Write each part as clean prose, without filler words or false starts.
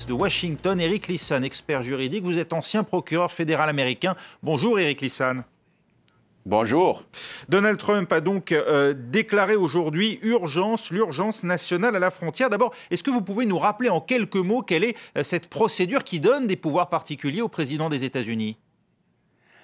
de Washington, Eric Lissan, expert juridique. Vous êtes ancien procureur fédéral américain. Bonjour Eric Lissan. Bonjour. Donald Trump a donc déclaré aujourd'hui l'urgence nationale à la frontière. D'abord, est-ce que vous pouvez nous rappeler en quelques mots quelle est cette procédure qui donne des pouvoirs particuliers au président des États-Unis?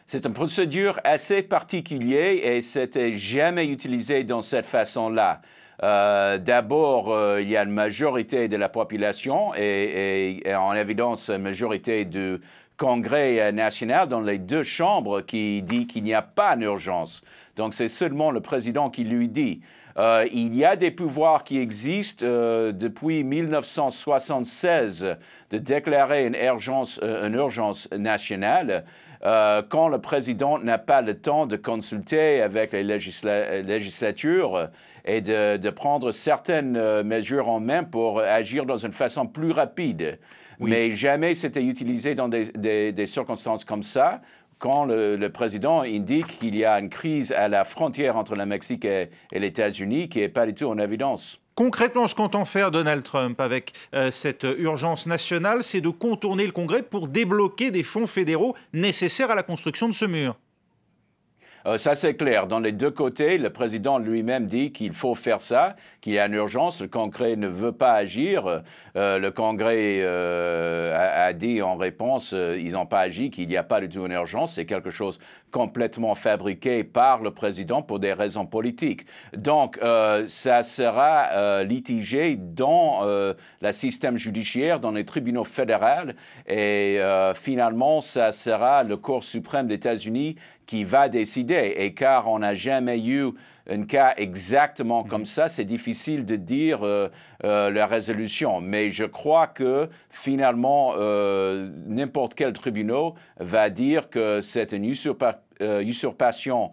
C'est une procédure assez particulière et c'était jamais utilisé dans cette façon-là. D'abord, il y a une majorité de la population et en évidence une majorité du Congrès national dans les deux chambres qui dit qu'il n'y a pas d'urgence. Donc c'est seulement le président qui lui dit. Il y a des pouvoirs qui existent depuis 1976 de déclarer une urgence nationale quand le président n'a pas le temps de consulter avec les législatures et de prendre certaines mesures en main pour agir dans une façon plus rapide. Oui. Mais jamais c'était utilisé dans des circonstances comme ça, quand le président indique qu'il y a une crise à la frontière entre le Mexique et les États-Unis qui n'est pas du tout en évidence. Concrètement, ce qu'entend faire Donald Trump avec cette urgence nationale, c'est de contourner le Congrès pour débloquer des fonds fédéraux nécessaires à la construction de ce mur. Ça, c'est clair. Dans les deux côtés, le président lui-même dit qu'il faut faire ça, qu'il y a une urgence. Le Congrès ne veut pas agir. Le Congrès a dit en réponse, ils n'ont pas agi, qu'il n'y a pas du tout une urgence. C'est quelque chose complètement fabriqué par le président pour des raisons politiques. Donc, ça sera litigé dans le système judiciaire, dans les tribunaux fédéraux. Et finalement, ça sera le Cour suprême des États-Unis qui va décider. Et car on n'a jamais eu un cas exactement comme ça, c'est difficile de dire la résolution. Mais je crois que finalement, n'importe quel tribunal va dire que c'est une usurpation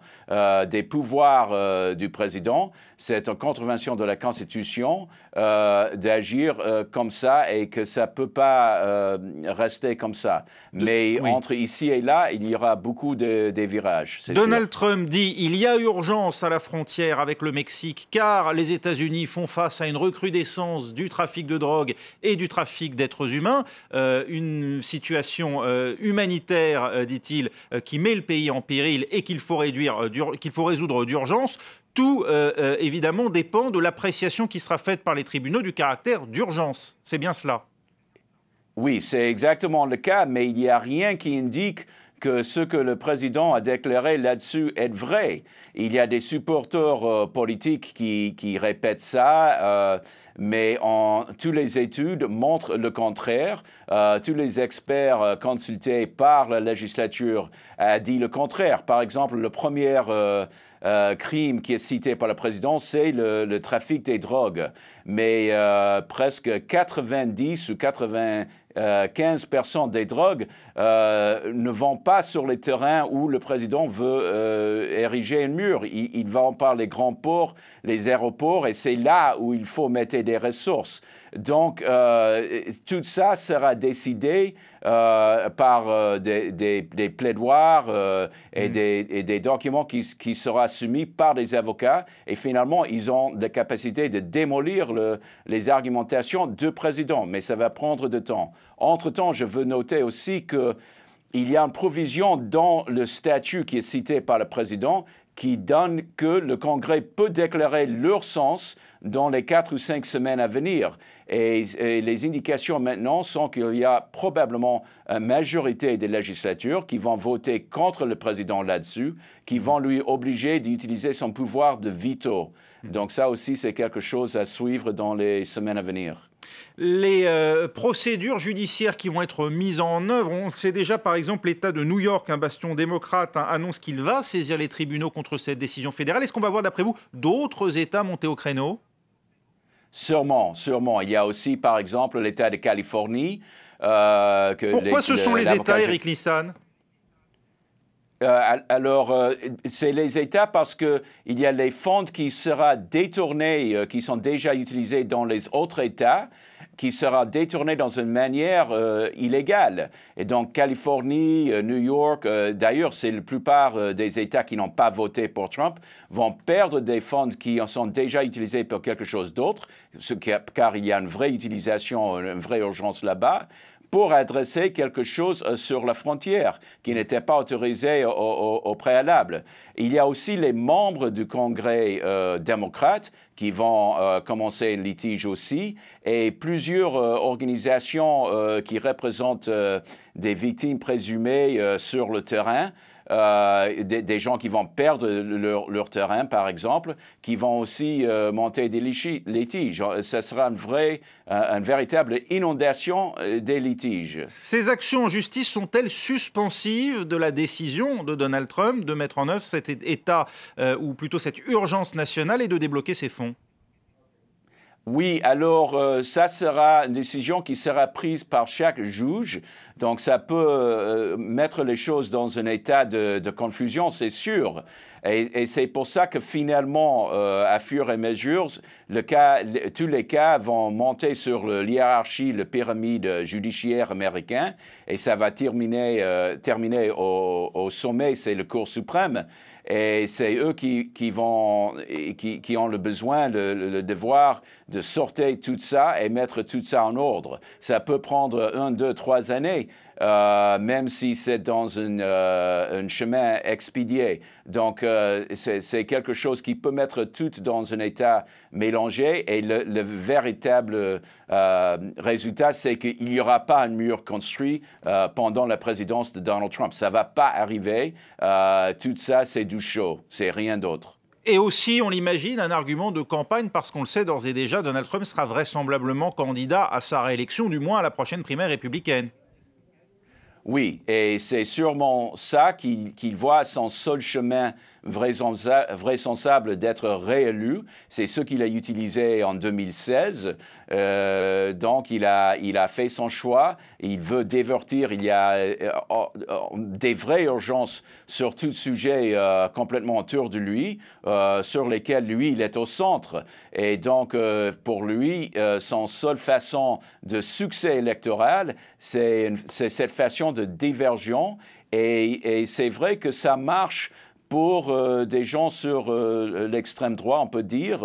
des pouvoirs du président. C'est une contravention de la Constitution d'agir comme ça et que ça ne peut pas rester comme ça. Mais oui, entre ici et là, il y aura beaucoup de virages. Donald Trump dit qu'il y a urgence à la frontière avec le Mexique car les États-Unis font face à une recrudescence du trafic de drogue et du trafic d'êtres humains. Une situation humanitaire, dit-il, qui met le pays en péril et qu'il faut résoudre d'urgence. Tout, évidemment, dépend de l'appréciation qui sera faite par les tribunaux du caractère d'urgence. C'est bien cela? Oui, c'est exactement le cas, mais il n'y a rien qui indique que ce que le président a déclaré là-dessus est vrai. Il y a des supporters politiques qui répètent ça, mais toutes les études montrent le contraire. Tous les experts consultés par la législature ont dit le contraire. Par exemple, le premier crime qui est cité par le président, c'est le trafic des drogues. Mais presque 90 ou 95% des drogues ne vont pas sur les terrains où le président veut ériger un mur. Ils vont par les grands ports, les aéroports, et c'est là où il faut mettre des ressources. Donc, tout ça sera décidé par des plaidoiries et des documents qui seront soumis par des avocats. Et finalement, ils ont la capacité de démolir les argumentations du président. Mais ça va prendre du temps. Entre-temps, je veux noter aussi qu'il y a une provision dans le statut qui est cité par le président qui donne que le Congrès peut déclarer l'urgence dans les 4 ou 5 semaines à venir. Et les indications maintenant sont qu'il y a probablement une majorité des législatures qui vont voter contre le président là-dessus, qui vont lui obliger d'utiliser son pouvoir de veto. Donc ça aussi, c'est quelque chose à suivre dans les semaines à venir. Les procédures judiciaires qui vont être mises en œuvre, on sait déjà par exemple l'État de New York, un bastion démocrate, annonce qu'il va saisir les tribunaux contre cette décision fédérale. Est-ce qu'on va voir d'après vous d'autres États monter au créneau? Sûrement, sûrement. Il y a aussi par exemple l'État de Californie. Pourquoi ce sont les États, Eric Lissan? C'est les États parce qu'il y a les fonds qui seront détournés, qui sont déjà utilisés dans les autres États, qui sera détourné dans une manière illégale. Et donc, Californie, New York, d'ailleurs, c'est la plupart des États qui n'ont pas voté pour Trump, vont perdre des fonds qui en sont déjà utilisés pour quelque chose d'autre, car il y a une vraie utilisation, une vraie urgence là-bas, pour adresser quelque chose sur la frontière qui n'était pas autorisé au préalable. Il y a aussi les membres du Congrès démocrate qui vont commencer un litige aussi, et plusieurs organisations qui représentent des victimes présumées sur le terrain. Des gens qui vont perdre leur terrain, par exemple, qui vont aussi monter des litiges. Ce sera une véritable inondation des litiges. Ces actions en justice sont-elles suspensives de la décision de Donald Trump de mettre en œuvre cet état, ou plutôt cette urgence nationale, et de débloquer ces fonds? Oui, alors ça sera une décision qui sera prise par chaque juge. Donc ça peut mettre les choses dans un état de confusion, c'est sûr. Et c'est pour ça que finalement, à fur et à mesure, tous les cas vont monter sur la hiérarchie, la pyramide judiciaire américaine, et ça va terminer au sommet, c'est la Cour suprême. Et c'est eux qui ont le besoin, le devoir de sortir tout ça et mettre tout ça en ordre. Ça peut prendre 1, 2, 3 années, même si c'est dans un chemin expédié. Donc, c'est quelque chose qui peut mettre tout dans un état mélangé. Et le véritable résultat, c'est qu'il n'y aura pas un mur construit pendant la présidence de Donald Trump. Ça ne va pas arriver. Tout ça, c'est du show. C'est rien d'autre. Et aussi, on l'imagine, un argument de campagne, parce qu'on le sait d'ores et déjà, Donald Trump sera vraisemblablement candidat à sa réélection, du moins à la prochaine primaire républicaine. Oui, et c'est sûrement ça qu'il voit son seul chemin vraisemblable d'être réélu. C'est ce qu'il a utilisé en 2016. Donc, il a fait son choix. Il veut divertir. Il y a des vraies urgences sur tout sujet complètement autour de lui, sur lesquels lui, il est au centre. Et donc, pour lui, son seule façon de succès électoral, c'est cette façon de diversion. Et c'est vrai que ça marche pour des gens sur l'extrême droit, on peut dire.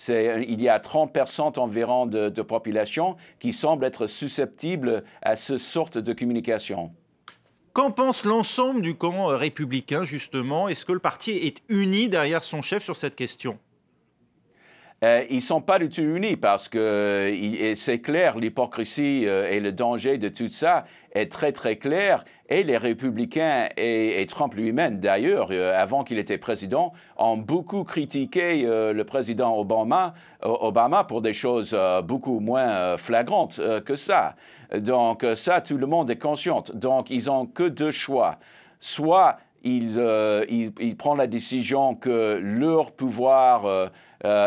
Il y a 30% environ de population qui semblent être susceptibles à ce sorte de communication. Qu'en pense l'ensemble du camp républicain, justement? Est-ce que le parti est uni derrière son chef sur cette question? Ils ne sont pas du tout unis parce que c'est clair, l'hypocrisie et le danger de tout ça est très, très clair. Et les républicains et Trump lui-même, d'ailleurs, avant qu'il était président, ont beaucoup critiqué le président Obama pour des choses beaucoup moins flagrantes que ça. Donc ça, tout le monde est conscient. Donc ils n'ont que deux choix. Soit ils prennent la décision que leur pouvoir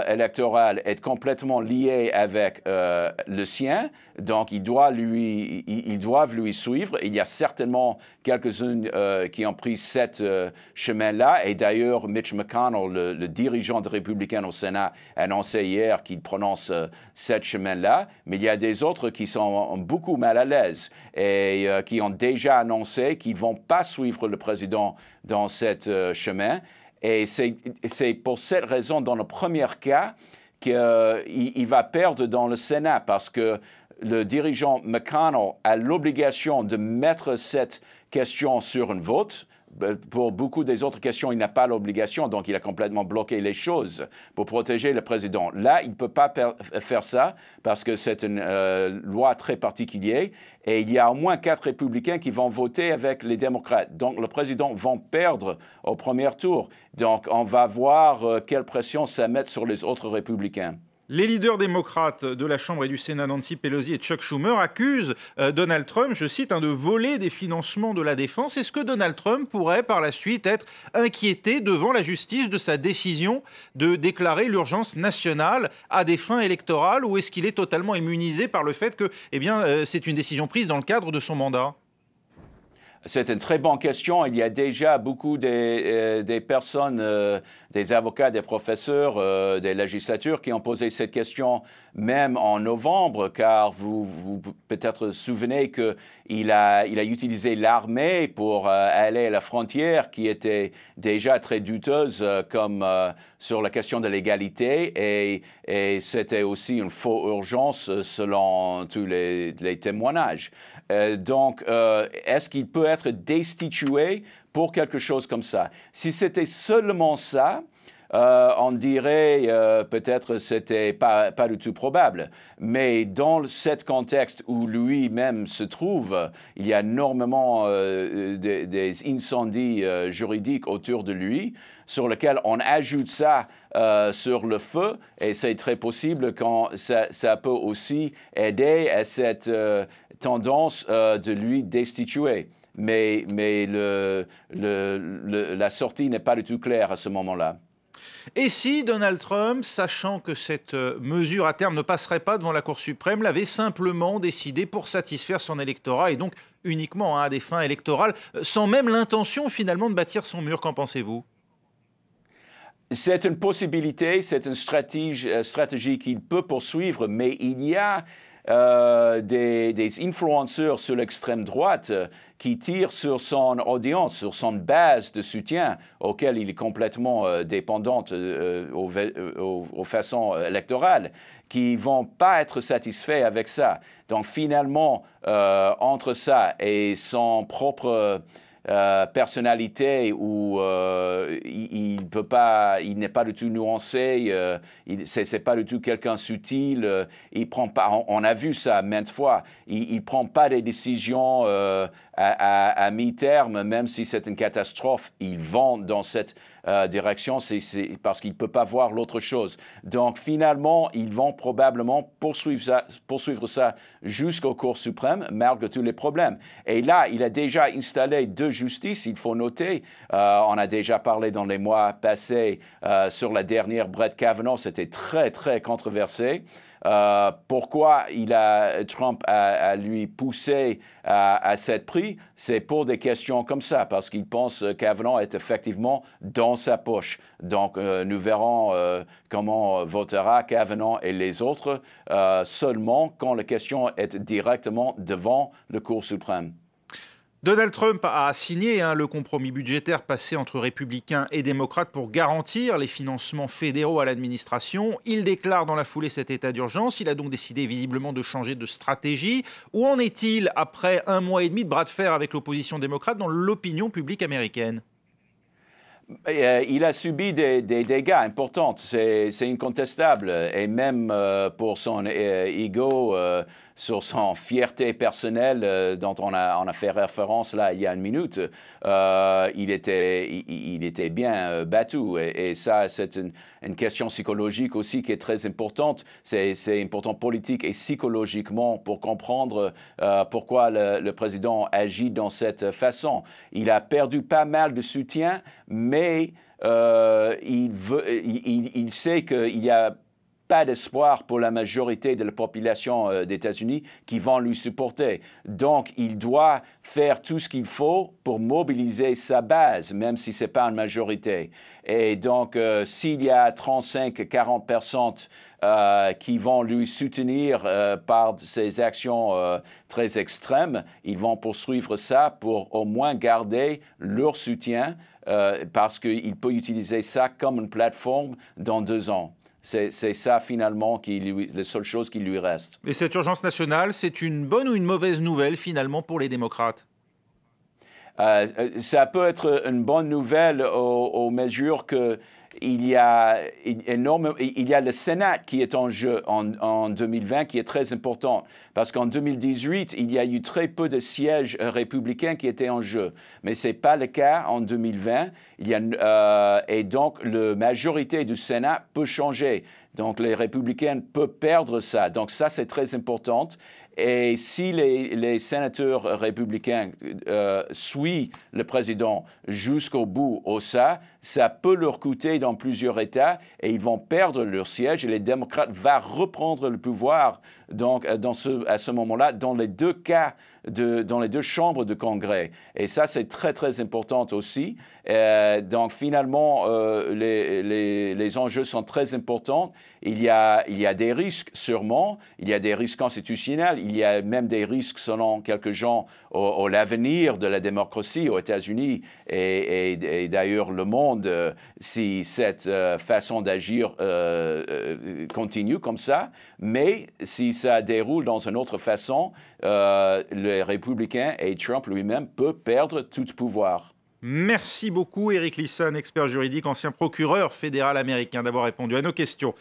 électoral est complètement lié avec le sien, donc ils doivent lui suivre. Il y a certainement quelques-uns qui ont pris ce chemin-là, et d'ailleurs Mitch McConnell, le dirigeant des Républicains au Sénat, a annoncé hier qu'il prononce ce chemin-là, mais il y a des autres qui sont beaucoup mal à l'aise et qui ont déjà annoncé qu'ils ne vont pas suivre le président dans ce chemin. Et c'est pour cette raison, dans le premier cas, qu'il va perdre dans le Sénat, parce que le dirigeant McConnell a l'obligation de mettre cette question sur un vote. Pour beaucoup des autres questions, il n'a pas l'obligation, donc il a complètement bloqué les choses pour protéger le président. Là, il ne peut pas faire ça parce que c'est une loi très particulière, et il y a au moins 4 républicains qui vont voter avec les démocrates. Donc, le président va perdre au premier tour. Donc, on va voir quelle pression ça met sur les autres républicains. Les leaders démocrates de la Chambre et du Sénat, Nancy Pelosi et Chuck Schumer, accusent Donald Trump, je cite, de voler des financements de la défense. Est-ce que Donald Trump pourrait par la suite être inquiété devant la justice de sa décision de déclarer l'urgence nationale à des fins électorales, ou est-ce qu'il est totalement immunisé par le fait que c'est une décision prise dans le cadre de son mandat? C'est une très bonne question. Il y a déjà beaucoup des personnes, des avocats, des professeurs, des législatures qui ont posé cette question même en novembre, car vous peut-être souvenez qu'il a utilisé l'armée pour aller à la frontière qui était déjà très douteuse comme sur la question de l'égalité et c'était aussi une fausse urgence selon tous les témoignages. Donc, est-ce qu'il peut être destitué pour quelque chose comme ça? Si c'était seulement ça, on dirait peut-être c'était pas du tout probable. Mais dans ce contexte où lui-même se trouve, il y a énormément des incendies juridiques autour de lui, sur lesquels on ajoute ça sur le feu, et c'est très possible que ça peut aussi aider à cette tendance de lui destituer. Mais la sortie n'est pas du tout claire à ce moment-là. Et si Donald Trump, sachant que cette mesure à terme ne passerait pas devant la Cour suprême, l'avait simplement décidé pour satisfaire son électorat et donc uniquement à des fins électorales, sans même l'intention finalement de bâtir son mur, qu'en pensez-vous? C'est une possibilité, c'est une stratégie qu'il peut poursuivre, mais il y a des influenceurs sur l'extrême droite qui tirent sur son audience, sur son base de soutien auquel il est complètement dépendant aux façons électorales, qui ne vont pas être satisfaits avec ça. Donc finalement, entre ça et son propre personnalité où il n'est pas du tout nuancé, c'est pas du tout quelqu'un subtil, il prend pas, on a vu ça maintes fois, il prend pas des décisions à mi-terme, même si c'est une catastrophe, il vont dans cette direction, c'est parce qu'il ne peut pas voir l'autre chose. Donc finalement, ils vont probablement poursuivre ça jusqu'au Cour suprême, malgré tous les problèmes. Et là, il a déjà installé deux justices, il faut noter. On a déjà parlé dans les mois passés sur la dernière Brett Kavanaugh, c'était très, très controversé. Pourquoi Trump a lui poussé à cette prix? C'est pour des questions comme ça, parce qu'il pense que Kavanaugh est effectivement dans sa poche. Donc, nous verrons comment votera Kavanaugh et les autres seulement quand la question est directement devant le Cour suprême. Donald Trump a signé le compromis budgétaire passé entre républicains et démocrates pour garantir les financements fédéraux à l'administration. Il déclare dans la foulée cet état d'urgence. Il a donc décidé visiblement de changer de stratégie. Où en est-il après un mois et demi de bras de fer avec l'opposition démocrate dans l'opinion publique américaine? Il a subi des dégâts importants, c'est incontestable. Et même pour son ego, sur son fierté personnelle dont on a fait référence là il y a une minute, il était bien battu. Et ça, c'est une question psychologique aussi qui est très importante. C'est important politique et psychologiquement pour comprendre pourquoi le président agit dans cette façon. Il a perdu pas mal de soutien, mais il sait qu'il n'y a pas d'espoir pour la majorité de la population des États-Unis qui vont lui supporter. Donc, il doit faire tout ce qu'il faut pour mobiliser sa base, même si ce n'est pas une majorité. Et donc, s'il y a 35-40 personnes qui vont lui soutenir par ses actions très extrêmes, ils vont poursuivre ça pour au moins garder leur soutien parce qu'il peut utiliser ça comme une plateforme dans 2 ans. C'est ça finalement la seule chose qui lui reste. Et cette urgence nationale, c'est une bonne ou une mauvaise nouvelle finalement pour les démocrates? Ça peut être une bonne nouvelle aux mesures que il y a le Sénat qui est en jeu en 2020, qui est très important, parce qu'en 2018, il y a eu très peu de sièges républicains qui étaient en jeu. Mais ce n'est pas le cas en 2020. Et donc, la majorité du Sénat peut changer. Donc, les républicains peuvent perdre ça. Donc, ça, c'est très important. Et si les sénateurs républicains suivent le président jusqu'au bout, ça peut leur coûter dans plusieurs États et ils vont perdre leur siège et les démocrates vont reprendre le pouvoir donc, à ce moment-là dans les deux cas, dans les deux chambres de Congrès. Et ça, c'est très, très important aussi. Donc, finalement, les enjeux sont très importants. Il y a des risques, sûrement. Il y a des risques constitutionnels. Il y a même des risques, selon quelques gens, à l'avenir de la démocratie aux États-Unis et d'ailleurs le monde, si cette façon d'agir continue comme ça. Mais si ça déroule dans une autre façon, les républicains et Trump lui-même peuvent perdre tout pouvoir. Merci beaucoup, Eric Lisson, expert juridique, ancien procureur fédéral américain, d'avoir répondu à nos questions.